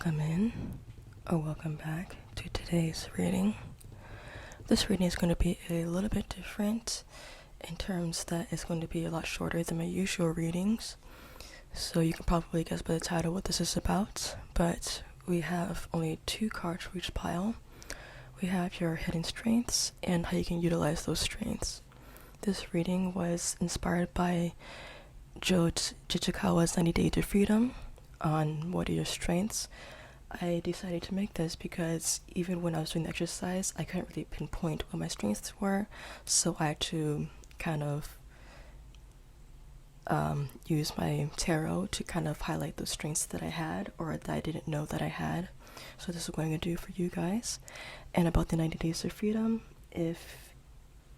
Welcome in, or welcome back to today's reading. This reading is going to be a little bit different in terms that it's going to be a lot shorter than my usual readings. So you can probably guess by the title what this is about, but we have only 2 cards for each pile. We have your hidden strengths and how you can utilize those strengths. This reading was inspired by Joe Chichikawa's 90 Days to Freedom on what are your strengths. I decided to make this because even when I was doing the exercise, I couldn't really pinpoint what my strengths were, so I had to kind of use my tarot to kind of highlight those strengths that I had or that I didn't know that I had. So this is what I'm going to do for you guys. And about the 90 Days of Freedom, if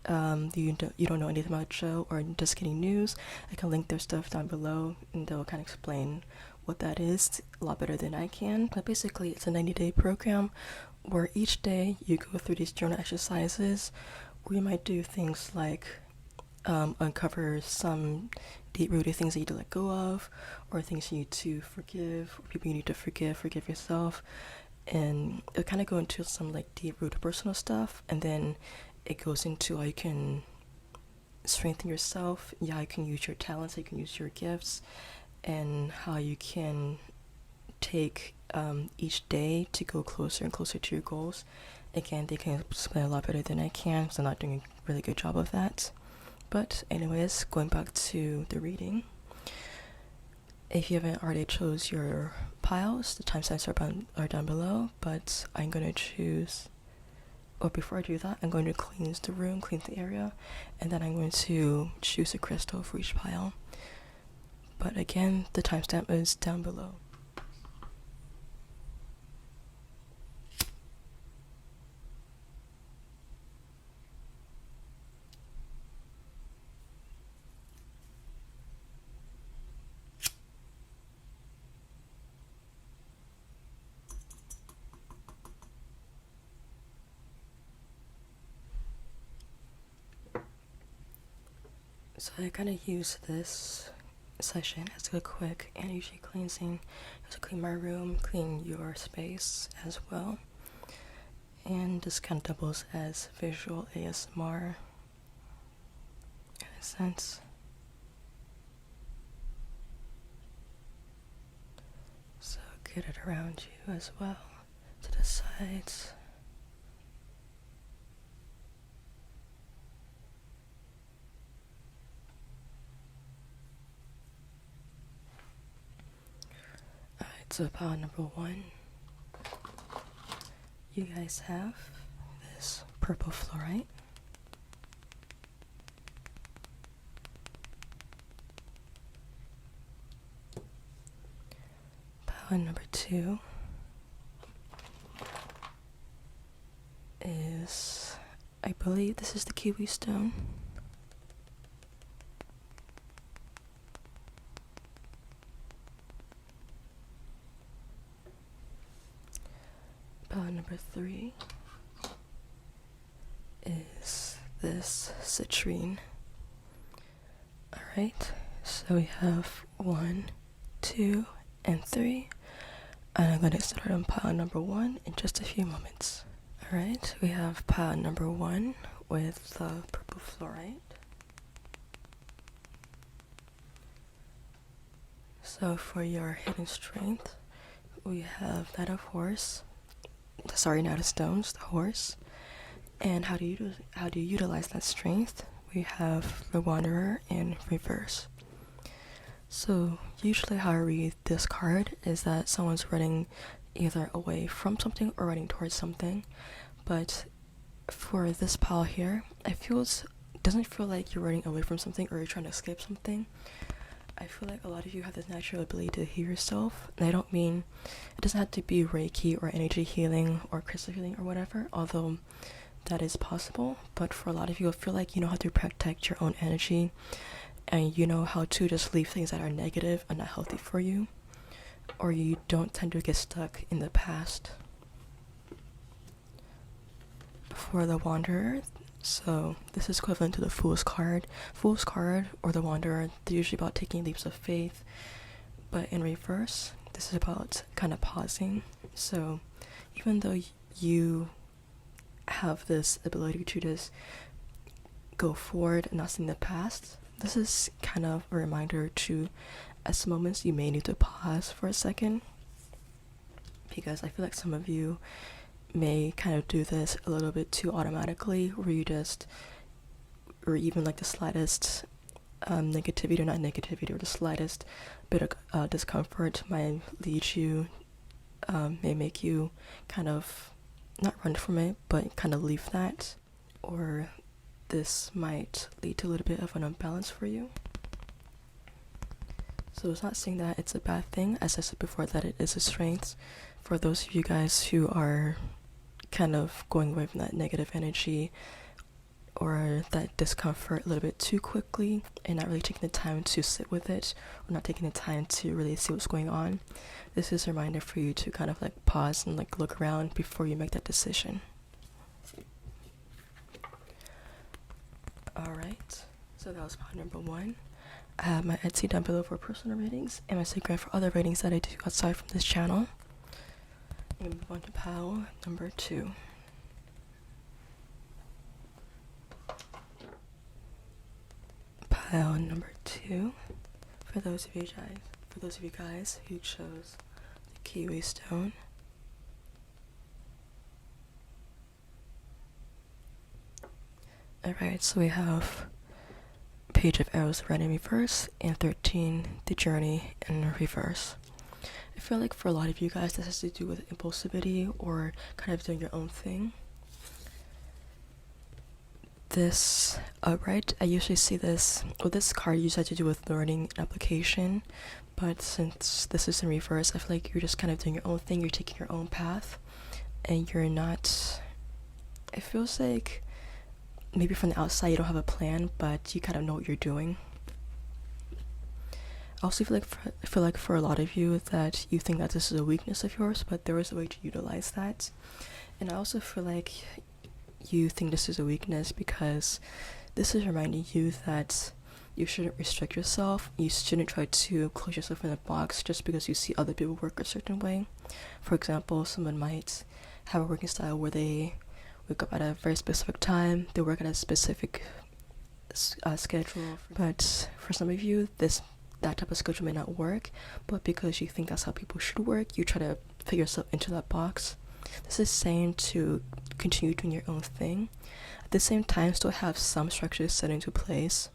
you don't know anything about Joe or just getting news, I can link their stuff down below and they'll kind of explain what that is a lot better than I can. But basically it's a 90-day program where each day you go through these journal exercises where you might do things like uncover some deep-rooted things that you need to let go of, or things you need to forgive, or people you need to forgive yourself, and it'll kind of go into some like deep-rooted personal stuff, and then it goes into how you can strengthen yourself, how you can use your talents, how you can use your gifts, and how you can take each day to go closer and closer to your goals. Again, they can explain a lot better than I can because I'm not doing a really good job of that. But anyways, going back to the reading, if you haven't already chose your piles, the timestamps are down below, but I'm going to choose, or before I do that, I'm going to cleanse the room, clean the area, and then I'm going to choose a crystal for each pile. But again, the timestamp is down below. So I kind of use this session as a quick energy cleansing, to clean my room, clean your space as well, and this kind of doubles as visual ASMR in a sense. So get it around you as well, to the sides. So pile number 1, you guys have this purple fluorite. Pile number 2 is, I believe this is the kiwi stone. Pile number 3 is this citrine. Alright, so we have 1, 2, and 3. And I'm going to start on pile number 1 in just a few moments. Alright, we have pile number 1 with the purple fluorite. So for your hidden strength, we have Knight of Horse. Sorry, Knight of Stones, the horse. And how do you utilize that strength? We have the Wanderer in reverse. So usually how I read this card is that someone's running either away from something or running towards something. But for this pile here, it doesn't feel like you're running away from something or you're trying to escape something. I feel like a lot of you have this natural ability to heal yourself, and I don't mean, it doesn't have to be Reiki or energy healing or crystal healing or whatever, although that is possible, but for a lot of you, I feel like you know how to protect your own energy, and you know how to just leave things that are negative and not healthy for you, or you don't tend to get stuck in the past. For the Wanderer, so this is equivalent to the Fool's card. Fool's card or the Wanderer, they're usually about taking leaps of faith, but in reverse, this is about kind of pausing So even though you have this ability to just go forward and not see the past, this is kind of a reminder to, at some moments, you may need to pause for a second, because I feel like some of you may kind of do this a little bit too automatically, where you just, or even like the slightest negativity, or not negativity, or the slightest bit of discomfort might lead you, may make you kind of not run from it, but kind of leave that, or this might lead to a little bit of an imbalance for you. So it's not saying that it's a bad thing, as I said before, that it is a strength. For those of you guys who are kind of going away from that negative energy or that discomfort a little bit too quickly and not really taking the time to sit with it, or not taking the time to really see what's going on, this is a reminder for you to kind of like pause and like look around before you make that decision. Alright, so that was pile number 1. I have my Etsy down below for personal ratings and my Instagram for other ratings that I do outside from this channel. I'm going to move on to pile number 2. Pile number 2, for those of you guys who chose the kiwi stone. Alright, so we have Page of Arrows right in reverse, and 13, the Journey in reverse. I feel like for a lot of you guys, this has to do with impulsivity or kind of doing your own thing. This upright, I usually see this, well, this card usually has to do with learning and application, but since this is in reverse, I feel like you're just kind of doing your own thing, you're taking your own path, and you're not, it feels like maybe from the outside you don't have a plan, but you kind of know what you're doing. I also feel like for a lot of you that you think that this is a weakness of yours, but there is a way to utilize that. And I also feel like you think this is a weakness because this is reminding you that you shouldn't restrict yourself. You shouldn't try to close yourself in a box just because you see other people work a certain way. For example, someone might have a working style where they wake up at a very specific time, they work at a specific schedule, but for some of you that type of schedule may not work, but because you think that's how people should work, you try to fit yourself into that box. This is saying to continue doing your own thing, at the same time still have some structures set into place.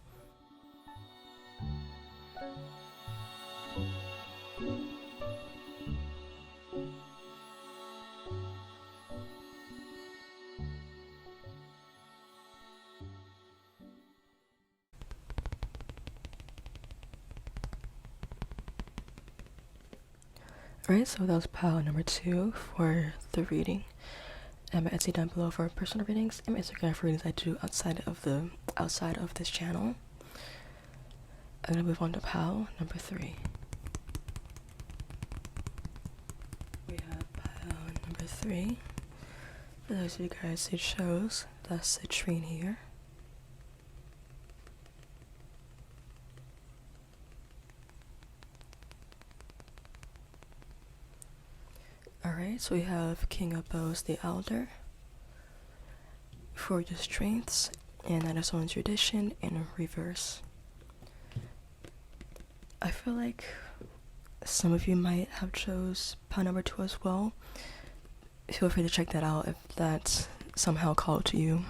Alright, so that was pile number 2 for the reading. And my Etsy down below for personal readings and my Instagram for readings I do outside of this channel. I'm gonna move on to pile number 3. We have pile number 3. For those of you guys who chose the citrine here. Alright, so we have King of Bows, the Elder, for your strengths, and that is on tradition in reverse. I feel like some of you might have chose pile number 2 as well. Feel free to check that out if that's somehow called to you.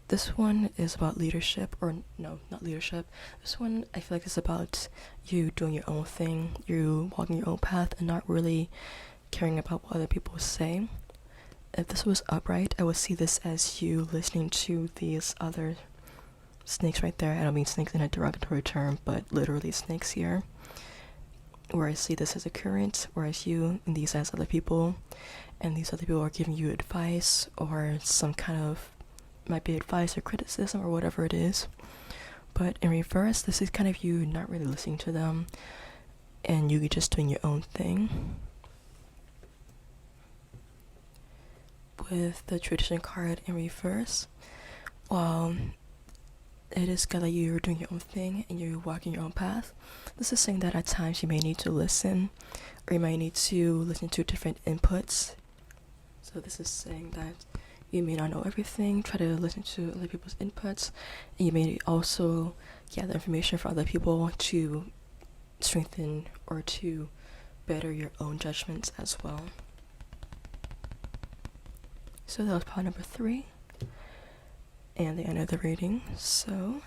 This one is about leadership, or no, not leadership. This one I feel like is about you doing your own thing, you walking your own path and not really caring about what other people say. If this was upright, I would see this as you listening to these other snakes right there. I don't mean snakes in a derogatory term, but literally snakes here. Where I see this as a current, whereas you and these as other people, and these other people are giving you advice or some kind of, might be advice or criticism or whatever it is. But in reverse, this is kind of you not really listening to them and you just doing your own thing. With the tradition card in reverse, while it is good that you're doing your own thing and you're walking your own path. This is saying that at times you may need to listen, or you might need to listen to different inputs. So this is saying that you may not know everything, try to listen to other people's inputs, and you may also gather information from other people to strengthen or to better your own judgments as well. So that was part number 3 and the end of the reading. So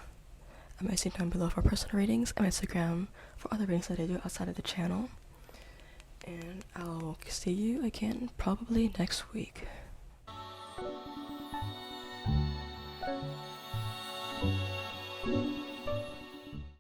I'm going to down below for personal readings and Instagram for other readings that I do outside of the channel. And I'll see you again probably next week.